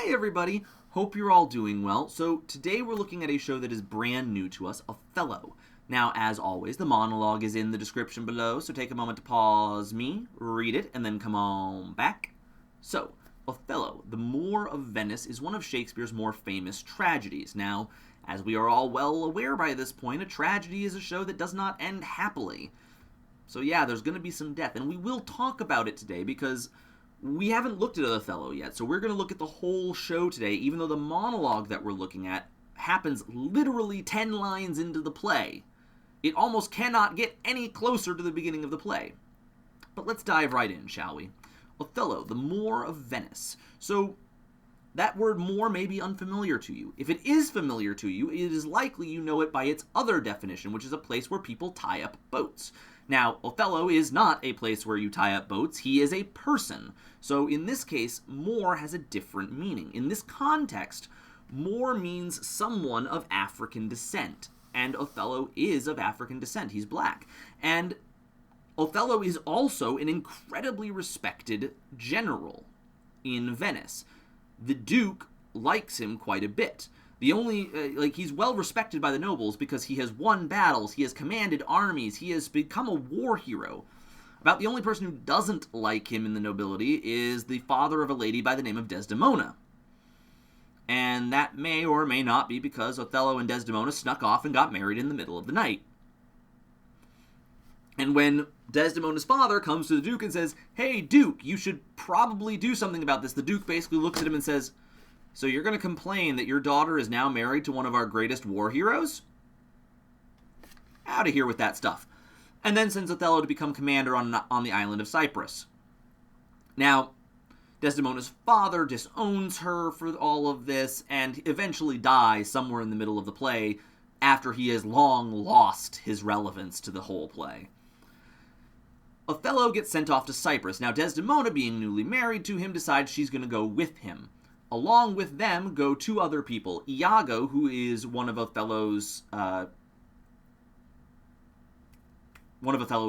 Hi everybody, hope you're all doing well. So today we're looking at a show that is brand new to us, Othello. Now, as always, the monologue is in the description below, so take a moment to pause me, read it, and then come on back. So, Othello, the Moor of Venice, is one of Shakespeare's more famous tragedies. Now, as we are all well aware by this point, a tragedy is a show that does not end happily. So yeah, there's going to be some death, and we will talk about it today because we haven't looked at Othello yet, so we're going to look at the whole show today, even though the monologue that we're looking at happens literally 10 lines into the play. It almost cannot get any closer to the beginning of the play. But let's dive right in, shall we? Othello, the Moor of Venice. So, that word Moor may be unfamiliar to you. If it is familiar to you, it is likely you know it by its other definition, which is a place where people tie up boats. Now, Othello is not a place where you tie up boats. He is a person. So in this case, Moor has a different meaning. In this context, Moor means someone of African descent. And Othello is of African descent. He's black. And Othello is also an incredibly respected general in Venice. The Duke likes him quite a bit. He's well respected by the nobles because he has won battles, he has commanded armies, he has become a war hero. About the only person who doesn't like him in the nobility is the father of a lady by the name of Desdemona. And that may or may not be because Othello and Desdemona snuck off and got married in the middle of the night. And when Desdemona's father comes to the Duke and says, "Hey, Duke, you should probably do something about this," the Duke basically looks at him and says, "So you're going to complain that your daughter is now married to one of our greatest war heroes? Out of here with that stuff." And then sends Othello to become commander on the island of Cyprus. Now, Desdemona's father disowns her for all of this and eventually dies somewhere in the middle of the play after he has long lost his relevance to the whole play. Othello gets sent off to Cyprus. Now, Desdemona, being newly married to him, decides she's going to go with him. Along with them go two other people. Iago, who is one of Othello's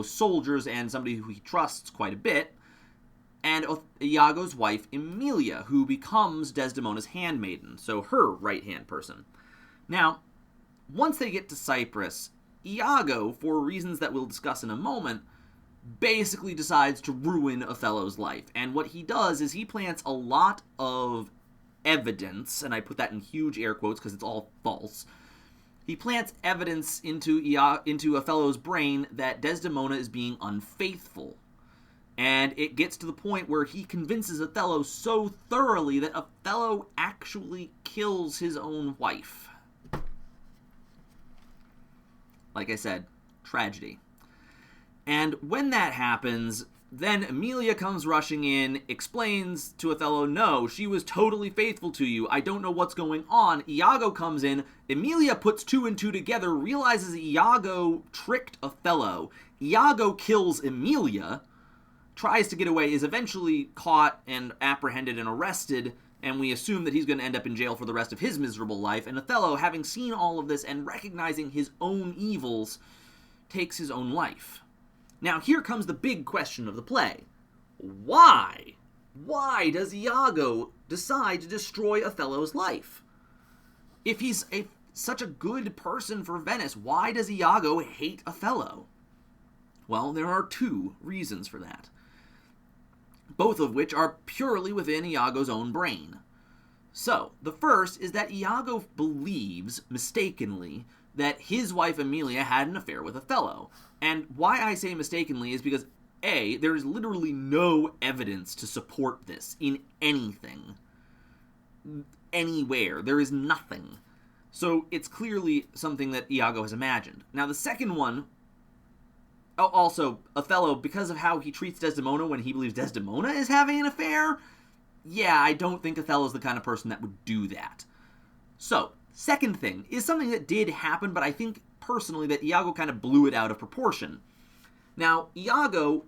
soldiers and somebody who he trusts quite a bit, and Iago's wife, Emilia, who becomes Desdemona's handmaiden, so her right-hand person. Now, once they get to Cyprus, Iago, for reasons that we'll discuss in a moment, basically decides to ruin Othello's life. And what he does is he plants a lot of evidence, and I put that in huge air quotes because it's all false. He plants evidence into Othello's brain that Desdemona is being unfaithful. And it gets to the point where he convinces Othello so thoroughly that Othello actually kills his own wife. Like I said, tragedy. And when that happens, then Emilia comes rushing in, explains to Othello, "No, she was totally faithful to you. I don't know what's going on." Iago comes in. Emilia puts two and two together, realizes Iago tricked Othello. Iago kills Emilia, tries to get away, is eventually caught and apprehended and arrested, and we assume that he's going to end up in jail for the rest of his miserable life. And Othello, having seen all of this and recognizing his own evils, takes his own life. Now, here comes the big question of the play. Why? Why does Iago decide to destroy Othello's life? If he's such a good person for Venice, why does Iago hate Othello? Well, there are two reasons for that, both of which are purely within Iago's own brain. So, the first is that Iago believes, mistakenly, that his wife Emilia had an affair with Othello. And why I say mistakenly is because, A, there is literally no evidence to support this in anything. Anywhere. There is nothing. So it's clearly something that Iago has imagined. Now the second one, also, Othello, because of how he treats Desdemona when he believes Desdemona is having an affair, yeah, I don't think Othello's the kind of person that would do that. So, second thing is something that did happen, but I think personally that Iago kind of blew it out of proportion. Now, Iago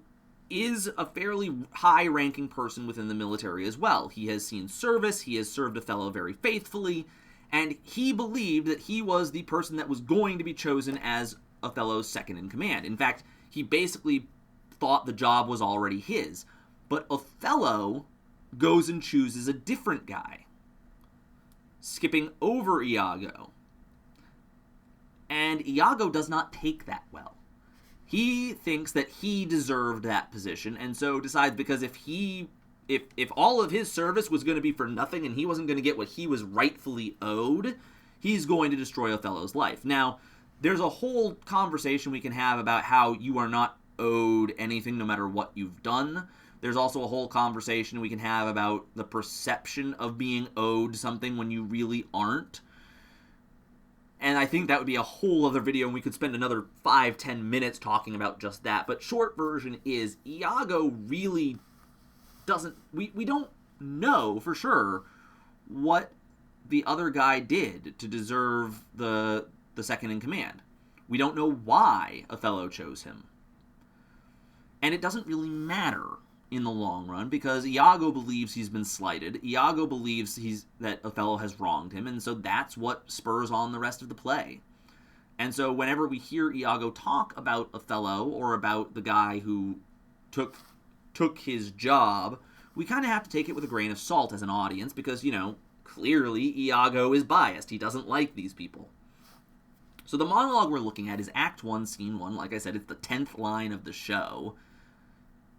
is a fairly high-ranking person within the military as well. He has seen service, he has served Othello very faithfully, and he believed that he was the person that was going to be chosen as Othello's second-in-command. In fact, he basically thought the job was already his. But Othello goes and chooses a different guy. skipping over Iago. And Iago does not take that well. He thinks that he deserved that position, and so decides, because if all of his service was going to be for nothing and he wasn't going to get what he was rightfully owed, he's going to destroy Othello's life. Now, there's a whole conversation we can have about how you are not owed anything no matter what you've done. There's also a whole conversation we can have about the perception of being owed something when you really aren't. And I think that would be a whole other video, and we could spend another 5-10 minutes talking about just that. But short version is, Iago really doesn't... We don't know for sure what the other guy did to deserve the second in command. We don't know why Othello chose him. And it doesn't really matter in the long run, because Iago believes he's been slighted. Iago believes that Othello has wronged him, and so that's what spurs on the rest of the play. And so whenever we hear Iago talk about Othello, or about the guy who took his job, we kind of have to take it with a grain of salt as an audience, because, clearly Iago is biased. He doesn't like these people. So the monologue we're looking at is Act 1, Scene 1. Like I said, it's the 10th line of the show.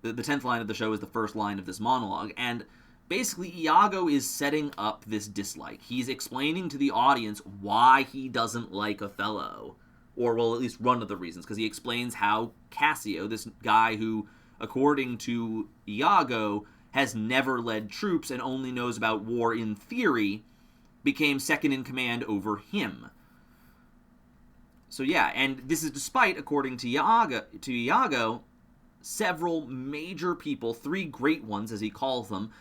The 10th line of the show is the first line of this monologue, and basically Iago is setting up this dislike. He's explaining to the audience why he doesn't like Othello, or, well, at least one of the reasons, because he explains how Cassio, this guy who, according to Iago, has never led troops and only knows about war in theory, became second in command over him. So yeah, and this is despite, according to Iago, several major people, 3 great ones as he calls them,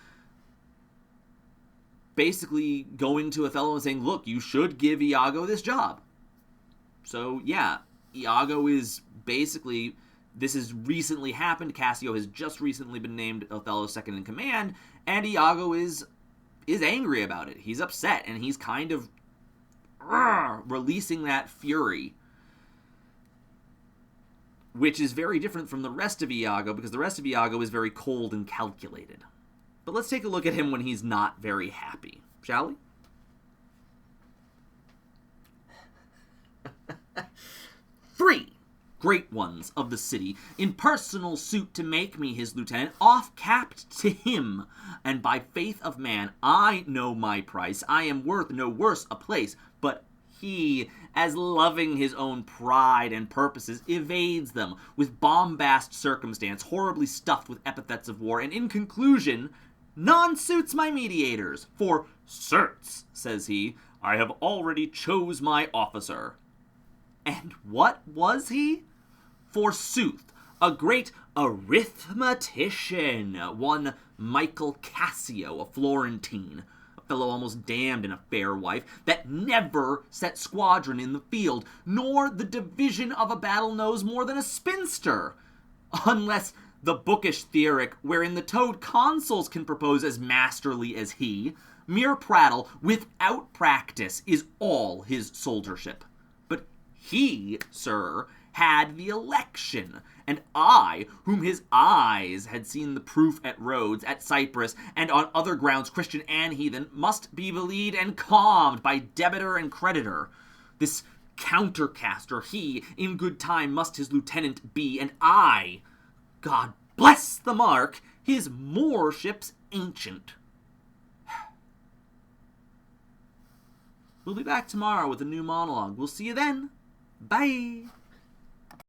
basically going to Othello and saying, look, you should give Iago this job. So yeah, Iago is basically, this has recently happened. Cassio has just recently been named Othello's second in command, and Iago is angry about it. He's upset, and he's kind of releasing that fury, which is very different from the rest of Iago, because the rest of Iago is very cold and calculated. But let's take a look at him when he's not very happy, shall we? 3 great ones of the city, in personal suit to make me his lieutenant, off-capp'd to him, and by faith of man, I know my price, I am worth no worse a place, but he, as loving his own pride and purposes, evades them with bombast circumstance, horribly stuffed with epithets of war, and in conclusion, Nonsuits my mediators, for Certes, says he, I have already chose my officer. And what was he? Forsooth, a great arithmetician, one Michael Cassio, a Florentine, a fellow almost damned in a fair wife, that never set squadron in the field, nor the division of a battle knows more than a spinster, unless the bookish theoric wherein the toad consuls can propose as masterly as he. Mere prattle without practice is all his soldiership. But he, sir, had the election, and I, whom his eyes had seen the proof at Rhodes, at Cyprus, and on other grounds Christian and heathen, must be believed and calmed by debitor and creditor. This countercaster he, in good time, must his lieutenant be, and I, God bless the mark, his moorship's ancient. We'll be back tomorrow with a new monologue. We'll see you then. Bye.